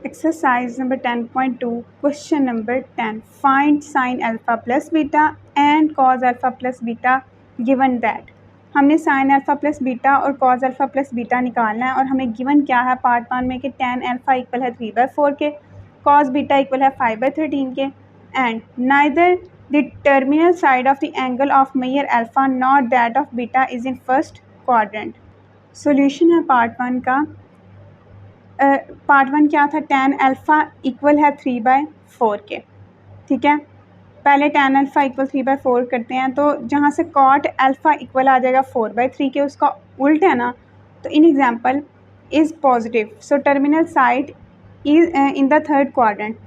Exercise number 10.2, question number 10. Find sin alpha plus beta and cos alpha plus beta given that. हमने sin alpha plus beta और cos alpha plus beta निकालना है और हमें given क्या है part 1 में कि tan alpha इक्वल है 3/4 के, cos beta इक्वल है 5/13 के and neither the terminal side of the angle of measure alpha nor that of beta is in first quadrant. Solution है पार्ट 1 का। पार्ट 1 क्या था, tan अल्फ़ा इक्वल है 3/4 के, ठीक है। पहले tan अल्फ़ा इक्वल 3/4 करते हैं, तो जहाँ से cot अल्फ़ा इक्वल आ जाएगा 4/3 के, उसका उल्ट है ना, तो in example is positive, so terminal side is in the third quadrant.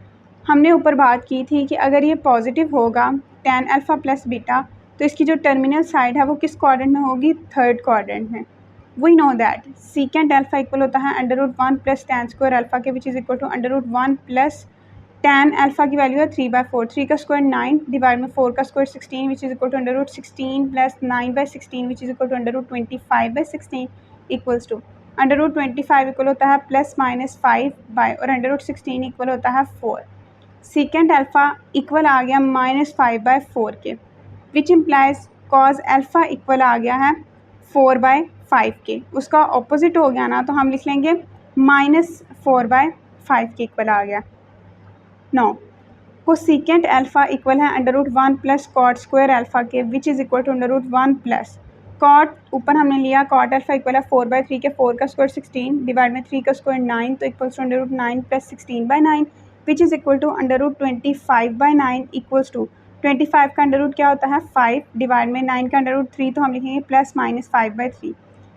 हमने ऊपर बात की थी कि अगर ये पॉजिटिव होगा tan अल्फ़ा प्लस बीटा, तो इसकी जो टर्मिनल साइड है वो किस क्वाड्रेंट में होगी, थर्ड क्वाड्रेंट में। We know that secant alpha equal होता है √1 प्लस टैन स्क्वायर अल्फ़ा के, which is equal to √1 plus tan alpha की वैल्यू है 3/4, 3 का स्क्वायर 9 डिवाइड में 4 का square 16 which is equal to √16 plus 9/16 which is equal to √25/16 equals to √25 equal होता है प्लस माइनस 5 बाय और √16 इक्वल होता है 4। सीकेंट अल्फ़ा इक्वल आ गया -5/4 के, which implies cos alpha equal आ गया है 4/5 के। उसका ऑपोजिट हो गया ना, तो हम लिख लेंगे -4/5 के इक्वल आ गया। नो को सीकेंट अल्फ़ा इक्वल है √1 प्लस कॉट स्क्वायर अल्फ़ा के, which is equal to √1 plus cot, ऊपर हमने लिया कॉट अल्फ़ा इक्वल है 4/3 के, 4 का स्क्वायर 16 डिवाइड में 3 का स्क्वायर 9, तो equals to √9 plus 16/9 which is equal to √25/9 equals to 25 का अंडर रूट क्या होता है 5 डिवाइड में 9 का अंडर रूट 3, तो हम लिखेंगे प्लस माइनस 5/3।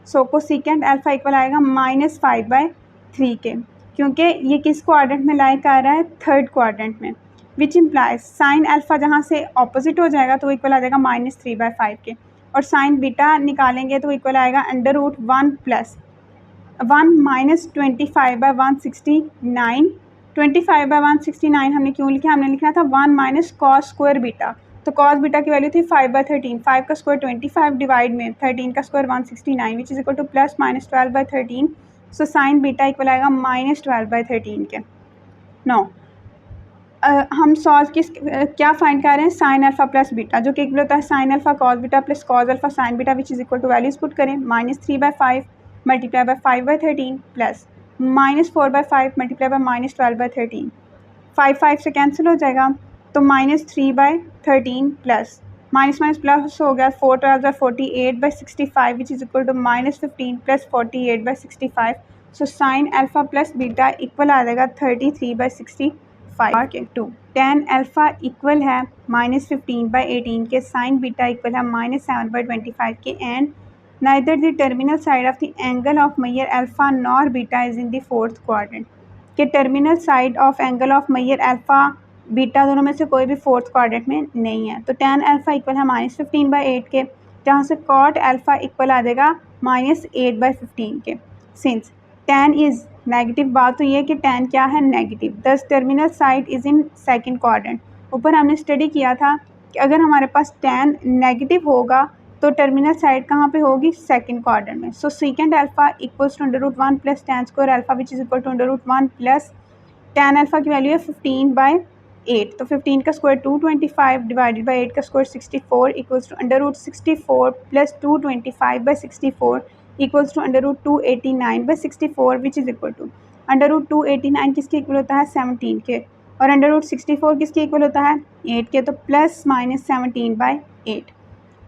सो को सीकेंट अल्फ़ा इक्वल आएगा -5/3 के, क्योंकि ये किस क्वाड्रेंट में लाइक आ रहा है, थर्ड क्वाड्रेंट में, विच इम्प्लाइज साइन अल्फ़ा जहाँ से ऑपोजिट हो जाएगा तो इक्वल आ जाएगा -3/5 के, और साइन बीटा निकालेंगे तो इक्वल आएगा √1 प्लस 1 माइनस 25/169। 25/169 हमने क्यों लिखा, हमने लिखना था 1 माइनस कॉस स्क्वायर बीटा, तो कॉस बीटा की वैल्यू थी 5/13, 5 का स्क्वायर 25 डिवाइड में 13 का square 169 which is equal to plus minus 12/13। So sine beta equal आएगा -12/13 के। नो हम सॉल्व क्या फाइंड कर रहे हैं, साइन अल्फ़ा प्लस बीटा, जो कि इक्वल होता है sine alpha cos beta plus cos alpha sine beta which is equal to values put करें, -3/5 multiply by 5/13 plus -4/5 multiply by -12/13, 5 से कैंसिल हो जाएगा, तो -3/13 प्लस माइनस माइनस प्लस हो गया 4 12 48/65 which is equal to -15 plus 48/65। So sine alpha plus beta equal आ जाएगा 33/65 के। 2 tan अल्फ़ा इक्वल है -15/18 के, साइन बीटा इक्वल है -7/25 के, and neither the terminal side of the angle of measure alpha nor beta is in the fourth quadrant, के terminal side of angle of measure alpha beta दोनों में से कोई भी फोर्थ क्वाड्रेंट में नहीं है। तो tan अल्फ़ा इक्वल है -15/8 के, जहाँ से cot अल्फ़ा इक्वल आ जाएगा -8/15 के। सिंस tan इज़ नेगेटिव, बात तो ये कि tan क्या है, नेगेटिव, दस terminal side is in second quadrant. ऊपर हमने स्टडी किया था कि अगर हमारे पास tan नेगेटिव होगा तो टर्मिनल साइड कहाँ पे होगी, सेकंड क्वाड्रेंट में। So secant alpha equals to √1 plus tan square alpha which is equal to √1 plus tan alpha की वैल्यू है 15/8, तो 15 का स्क्वायर 225 डिवाइडेड बाई 8 का square 64 equals to √64 plus 225/64 equals to √289/64 which is equal to √289 किसके equal होता है, 17 के, और √64 किसके इक्वल होता है, 8 के, तो प्लस माइनस 17/8।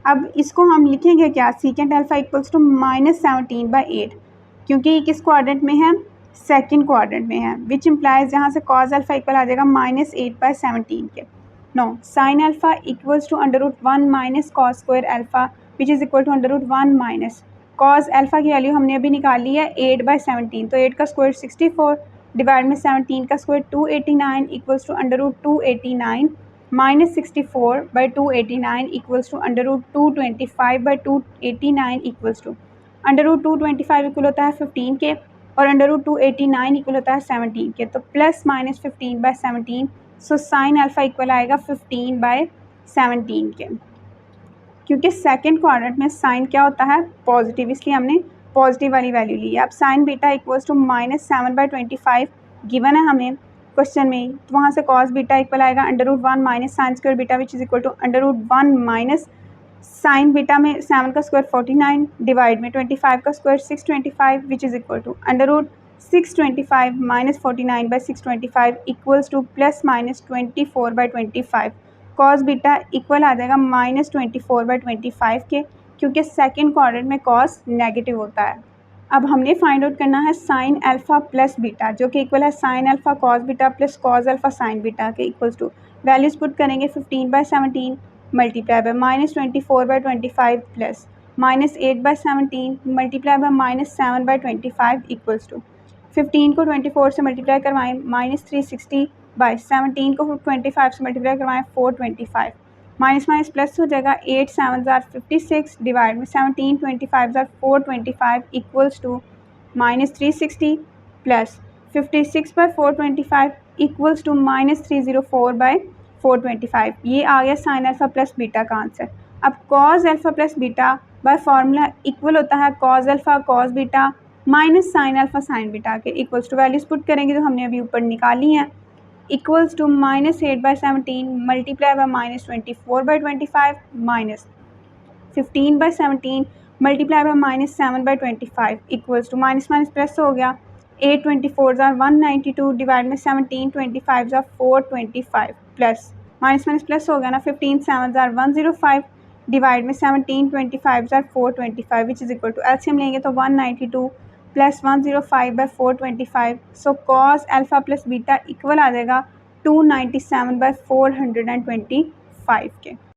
अब इसको हम लिखेंगे क्या, सीकेंट अल्फ़ा इक्वल्स टू -17/8, क्योंकि ये किस क्वाड्रेंट में है, सेकंड क्वाड्रेंट में है, विच इम्प्लाइज जहाँ से कॉज अल्फ़ा इक्वल आ जाएगा -8/17 के। Now sine alpha equals to √1 minus cos square alpha which is equal to √1 minus cos alpha की वैल्यू हमने अभी निकाली है 8/17, तो 8 का स्क्वायर 64 डिवाइड में 17 का square 289 equals to √289 -64/289 equals to √225/289 equals to √225 equal होता है 15 के, और √289 इक्वल होता है 17 के, तो प्लस माइनस 15/17। सो साइन अल्फ़ा इक्वल आएगा 15/17 के, क्योंकि सेकंड क्वाड्रेंट में साइन क्या होता है, पॉजिटिव, इसलिए हमने पॉजिटिव वाली वैल्यू ली है। अब sine beta equals to -7/25 given है हमें क्वेश्चन में, तो वहाँ से कॉस बीटा इक्वल आएगा √1 minus sine square beta which is equal to √1 minus sine beta में 7 का स्क्वायर 49 डिवाइड में 25 का स्क्वायर 625 which is equal to √625 minus 49 by 625 equals to plus minus 24/25। Cos beta equal आ जाएगा -24/25 के, क्योंकि सेकेंड क्वाड्रेंट में कॉस नेगेटिव होता है। अब हमने फाइंड आउट करना है साइन अल्फ़ा प्लस बीटा, जो कि इक्वल है sine alpha cos beta plus cos alpha sine beta के इक्वल्स टू वैल्यूज़ पुट करेंगे 15/17 multiply by -24/25 plus -8/17 multiply by -7/25 equals to 15 को 24 से मल्टीप्लाई करवाएं -360 बाय 17 को 25 से मल्टीप्लाई करवाएं 425 माइनस माइनस प्लस हो जाएगा 8 7 56 डिवाइड में 17 25 425 equals to -360 plus 56/425 equals to -304/425। ये आ गया साइन अल्फ़ा प्लस बीटा का आंसर। अब cos alpha plus beta by formula equal होता है cos alpha cos beta minus sine alpha sine beta के इक्वल्स टू वैल्यूज़ पुट करेंगे जो हमने अभी ऊपर निकाली हैं equals to -8/17 multiply by -24/25 minus 15/17 multiply by -7/25 equals to minus minus plus हो गया 8 24 192 डिवाइड में 17 25 425 प्लस माइनस माइनस प्लस हो गया ना 15 7 105 डिवाइड में 17 25 425 which is equal to LCM लेंगे तो 192 plus 105/425। So cos alpha plus beta equal आ जाएगा 297/425 के।